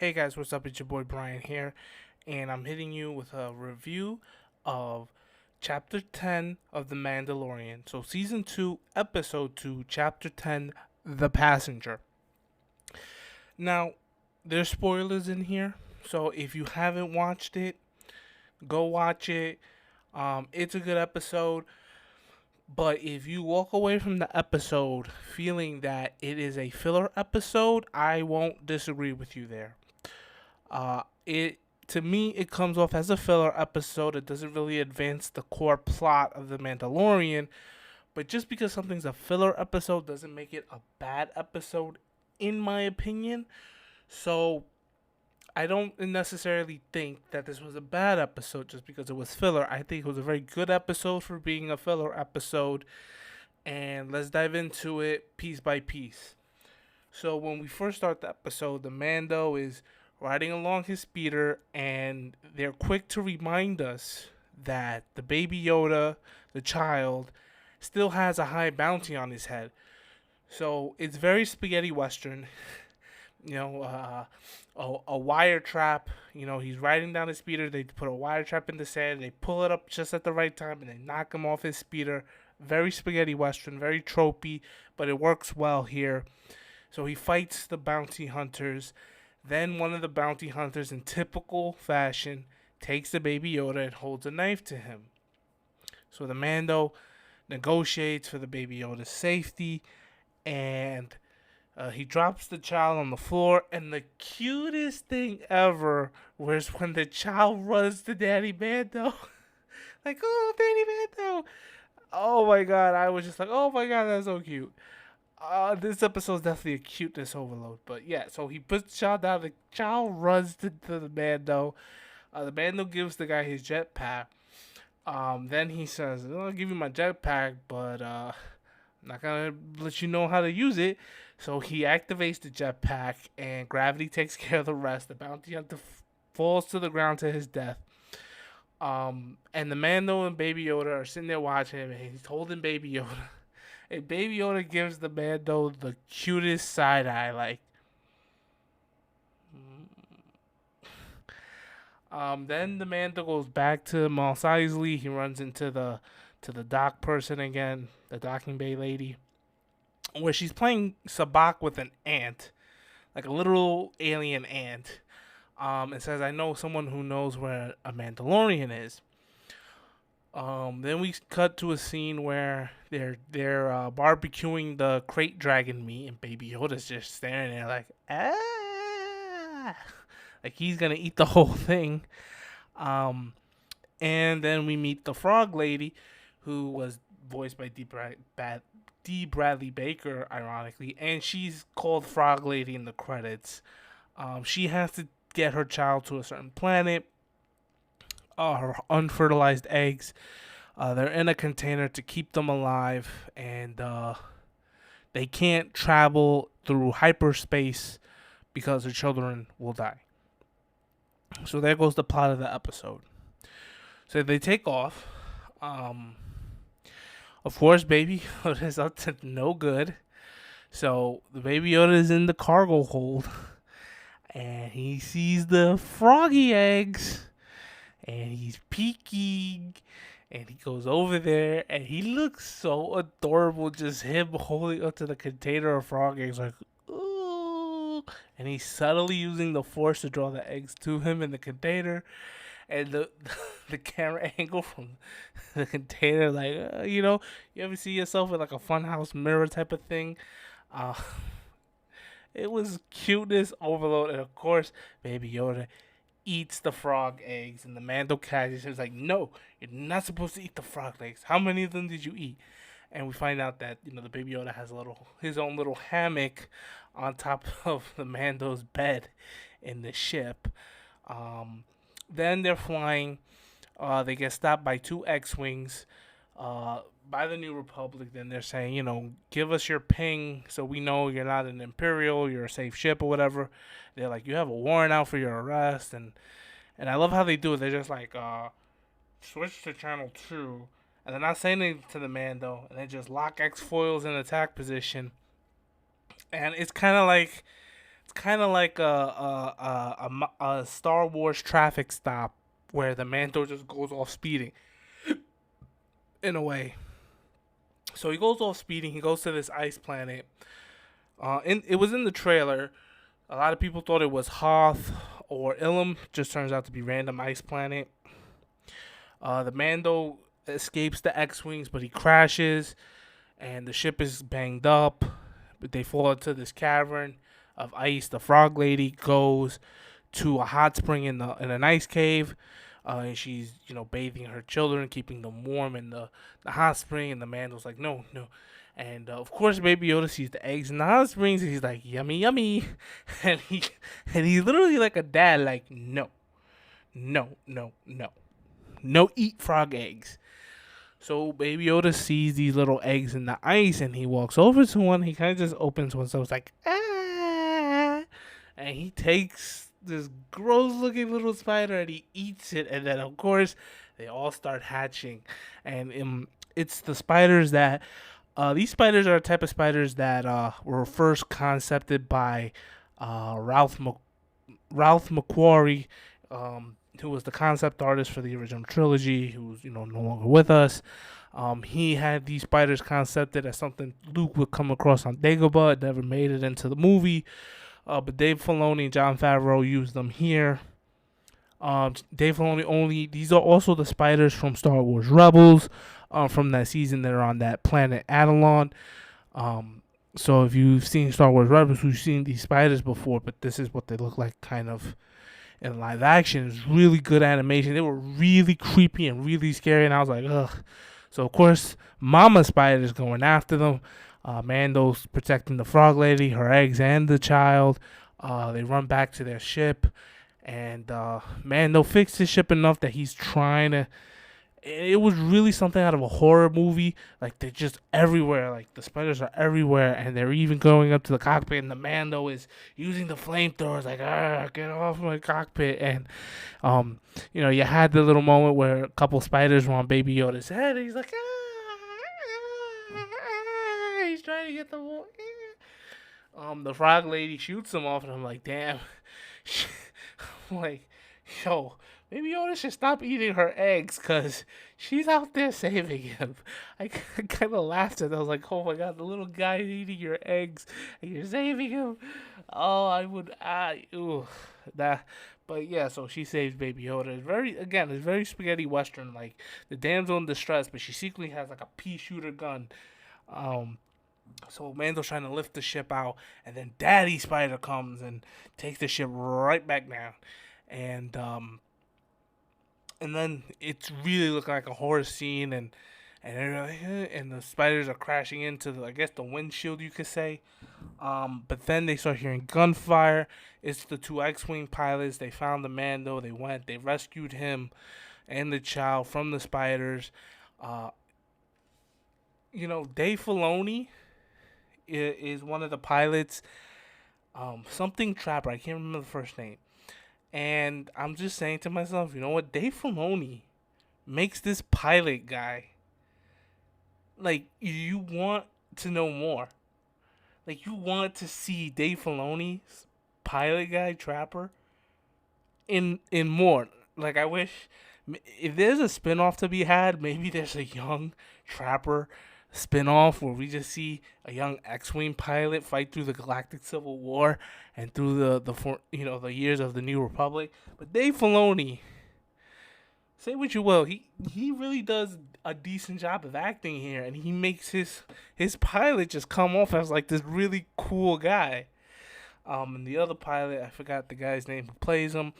Hey guys, what's up? It's your boy Brian here, and I'm hitting you with a review of Chapter 10 of The Mandalorian. So, Season 2, Episode 2, Chapter 10, The Passenger. Now, there's spoilers in here, so if you haven't watched it, go watch it. It's a good episode, but if you walk away from the episode feeling that it is a filler episode, I won't disagree with you there. It to me it comes off as a filler episode. It doesn't really advance the core plot of the Mandalorian, but just because something's a filler episode doesn't make it a bad episode, in my opinion. So I don't necessarily think that this was a bad episode just because it was filler. I think it was a very good episode for being a filler episode. And let's dive into it piece by piece. So when we first start the episode, the Mando is riding along his speeder, and they're quick to remind us that the Baby Yoda, the child, still has a high bounty on his head. So it's very spaghetti western. A wire trap. He's riding down his speeder. They put a wire trap in the sand. They pull it up just at the right time, and they knock him off his speeder. Very spaghetti western, very tropey, but it works well here. So he fights the bounty hunters. Then one of the bounty hunters, in typical fashion, takes the Baby Yoda and holds a knife to him. So the Mando negotiates for the Baby Yoda's safety, and he drops the child on the floor. And the cutest thing ever was when the child runs to Daddy Mando. Like, oh, Daddy Mando. Oh my god, I was just like, oh my god, that's so cute. This episode's definitely a cuteness overload. But yeah, so he puts the child down. The child runs to the Mando. The Mando gives the guy his jetpack. Then he says, I'll give you my jetpack, but I'm not going to let you know how to use it. So he activates the jetpack, and gravity takes care of the rest. The bounty hunter falls to the ground to his death. And the Mando and Baby Yoda are sitting there watching him, and he's holding Baby Yoda. And Baby Yoda gives the Mando the cutest side eye, like. Then the Mando goes back to Mos Eisley. He runs into the dock person again, the docking bay lady, where she's playing sabacc with an ant, like a literal alien ant. And says, "I know someone who knows where a Mandalorian is." Then we cut to a scene where they're barbecuing the crate dragon meat, and Baby Yoda's just staring there like, like he's gonna eat the whole thing. Um, and then we meet the frog lady, who was voiced by D. Bradley Baker, ironically, and she's called Frog Lady in the credits. She has to get her child to a certain planet. Her unfertilized eggs. They're in a container to keep them alive, and they can't travel through hyperspace because their children will die. So there goes the plot of the episode. So they take off. Of course, Baby Yoda is up to no good. So the Baby Yoda is in the cargo hold, and he sees the froggy eggs, and he's peeking, and he goes over there, and he looks so adorable, just him holding up to the container of frog eggs, like, ooh, and he's subtly using the force to draw the eggs to him in the container, and the camera angle from the container, like, you ever see yourself with like a funhouse mirror type of thing? Uh, it was cuteness overload, and of course, Baby Yoda eats the frog eggs, and the Mando catches him. He's like, "No, you're not supposed to eat the frog eggs. How many of them did you eat?" And we find out that the Baby Yoda has his own little hammock on top of the Mando's bed in the ship. Then they're flying. They get stopped by two X-wings. By the New Republic. Then they're saying, give us your ping so we know you're not an Imperial, you're a safe ship or whatever. They're like, you have a warrant out for your arrest, and I love how they do it. They're just like, switch to channel 2, and they're not saying anything to the Mando, and they just lock X foils in attack position, and it's kind of like It's kind of like a Star Wars traffic stop where the Mando just goes off speeding in a way. So he goes off speeding. He goes to this ice planet. It was in the trailer. A lot of people thought it was Hoth or Ilum. Just turns out to be random ice planet. The Mando escapes the X-wings, but he crashes, and the ship is banged up. But they fall into this cavern of ice. The Frog Lady goes to a hot spring in an ice cave, and she's bathing her children, keeping them warm in the hot spring. And the Mando's like, no, no. And of course, Baby Yoda sees the eggs in the hot springs, and he's like, yummy, yummy. And he's literally like a dad, like, no, no, no, no, no, eat frog eggs. So Baby Yoda sees these little eggs in the ice, and he walks over to one. He kind of just opens one, so it's like, ah, and he takes this gross-looking little spider and he eats it. And then, of course, they all start hatching, and it's the spiders that. These spiders are a type of spiders that were first concepted by Ralph McQuarrie, who was the concept artist for the original trilogy, who's no longer with us. He had these spiders concepted as something Luke would come across on Dagobah. It never made it into the movie, but Dave Filoni and Jon Favreau used them here. Dave Filoni only. These are also the spiders from Star Wars Rebels, from that season that are on that planet Adelon. So if you've seen Star Wars Rebels, you've seen these spiders before, but this is what they look like, kind of in live action. It's really good animation. They were really creepy and really scary, and I was like, ugh. So of course, Mama Spider's going after them. Mando's protecting the Frog Lady, her eggs, and the child. They run back to their ship. And Mando fixed his ship enough that he's trying to. It was really something out of a horror movie. Like, they're just everywhere. Like, the spiders are everywhere, and they're even going up to the cockpit. And the Mando is using the flamethrowers, like, get off my cockpit. And you had the little moment where a couple spiders were on Baby Yoda's head. And he's like, he's trying to get the. The Frog Lady shoots him off, and I'm like, damn. I'm like, yo, maybe Yoda should stop eating her eggs, because she's out there saving him. I kind of laughed at that. I was like, oh my god, the little guy eating your eggs and you're saving him. Oh, I would, that. But yeah, so she saves Baby Yoda. It's very spaghetti western, like the damsel in distress, but she secretly has like a pea shooter gun. So Mando's trying to lift the ship out, and then Daddy Spider comes and takes the ship right back down, and then it's really looking like a horror scene, and the spiders are crashing into I guess the windshield, you could say. But then they start hearing gunfire. It's the two X-wing pilots. They found the Mando. They rescued him and the child from the spiders. Dave Filoni is one of the pilots. Something Trapper. I can't remember the first name. And I'm just saying to myself, you know what? Dave Filoni makes this pilot guy, like, you want to know more. Like, you want to see Dave Filoni's pilot guy, Trapper, in more. Like, I wish, if there's a spinoff to be had, maybe there's a young Trapper spin-off where we just see a young X-wing pilot fight through the Galactic Civil War and through the years of the New Republic. But Dave Filoni, say what you will, he really does a decent job of acting here, and he makes his pilot just come off as like this really cool guy. And the other pilot, I forgot the guy's name who plays him.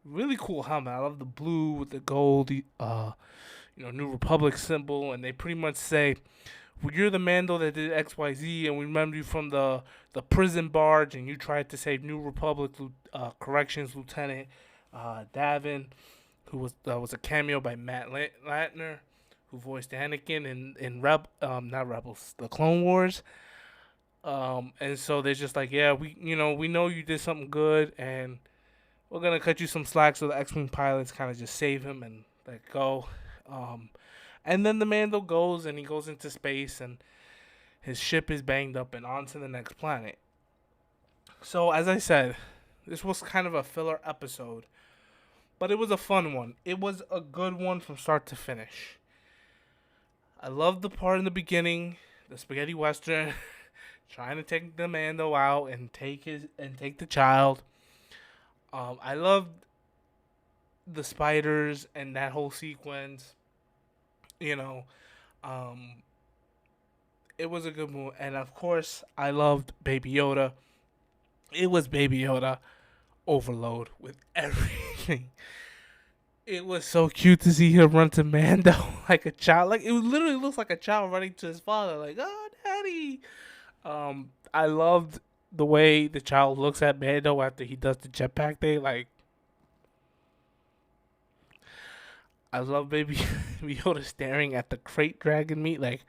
Really cool helmet. I love the blue with the gold, New Republic symbol, and they pretty much say, well, you're the Mando that did XYZ, and we remember you from the prison barge, and you tried to save New Republic Corrections Lieutenant Davin, who was a cameo by Matt Latner, who voiced Anakin in not Rebels, the Clone Wars. And so they're just like, yeah, we know you did something good, and we're gonna cut you some slack. So the X-wing pilots kind of just save him and let go. And then the Mando goes, and he goes into space, and his ship is banged up and on to the next planet. So as I said, this was kind of a filler episode, but it was a fun one. It was a good one from start to finish. I loved the part in the beginning, the spaghetti western, trying to take the Mando out and take the child. I loved the spiders and that whole sequence. You know, um, it was a good movie, and of course, I loved Baby Yoda. It was Baby Yoda overload with everything. It was so cute to see him run to Mando like a child. Like it literally looks like a child running to his father, like, "Oh, daddy." I loved the way the child looks at Mando after he does the jetpack thing. Like, I love Baby Yoda staring at the crate dragon meat. Like,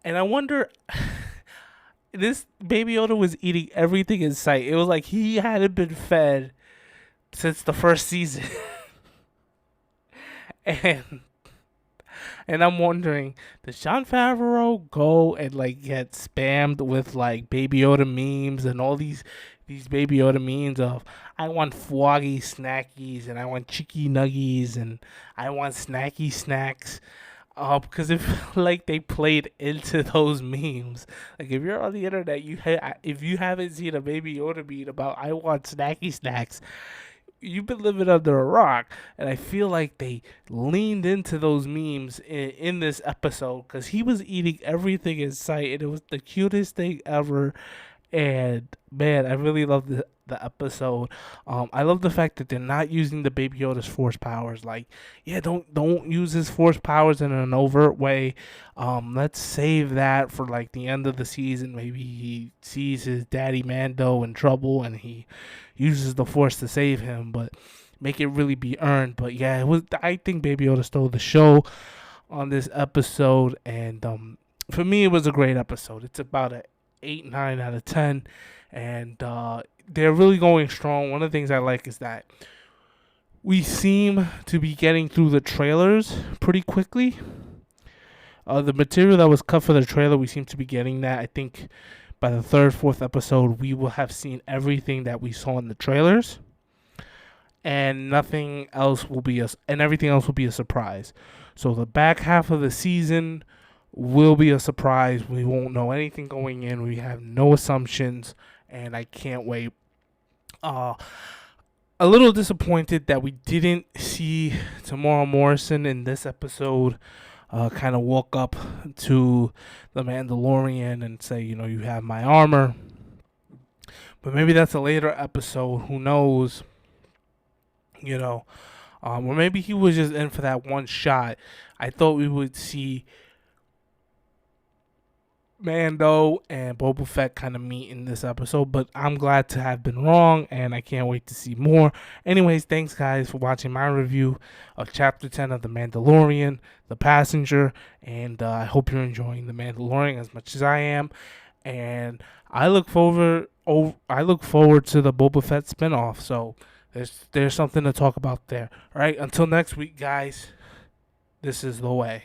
and I wonder, this Baby Yoda was eating everything in sight. It was like he hadn't been fed since the first season, and I'm wondering, does Jon Favreau go and like get spammed with like Baby Yoda memes and all these Baby Yoda memes of I want floggy snackies and I want cheeky nuggies and I want snacky snacks. Because if like they played into those memes, like if you're on the internet, if you haven't seen a Baby Yoda meme about I want snacky snacks, you've been living under a rock. And I feel like they leaned into those memes in this episode because he was eating everything in sight, and it was the cutest thing ever. And man, I really love the episode. I love the fact that they're not using the Baby Yoda's force powers. Like, yeah, don't use his force powers in an overt way. Let's save that for like the end of the season. Maybe he sees his daddy Mando in trouble and he uses the force to save him, but make it really be earned. But yeah, it was. I think Baby Yoda stole the show on this episode, and for me, it was a great episode. It's about a 8-9 out of 10, and they're really going strong. One of the things I like is that we seem to be getting through the trailers pretty quickly. The material that was cut for the trailer, we seem to be getting that. I think by the third, fourth episode, we will have seen everything that we saw in the trailers, and nothing else will be and everything else will be a surprise. So the back half of the season will be a surprise. We won't know anything going in. We have no assumptions, and I can't wait. A little disappointed that we didn't see Tamora Morrison in this episode kind of walk up to the Mandalorian and say, you have my armor. But maybe that's a later episode. Who knows? Or maybe he was just in for that one shot. I thought we would see Mando and Boba Fett kind of meet in this episode, but I'm glad to have been wrong, and I can't wait to see more. Anyways, thanks guys for watching my review of Chapter 10 of The Mandalorian, The Passenger, and I hope you're enjoying The Mandalorian as much as I am, and I look forward to the Boba Fett spinoff, so there's something to talk about there. All right, until next week, guys, this is the way.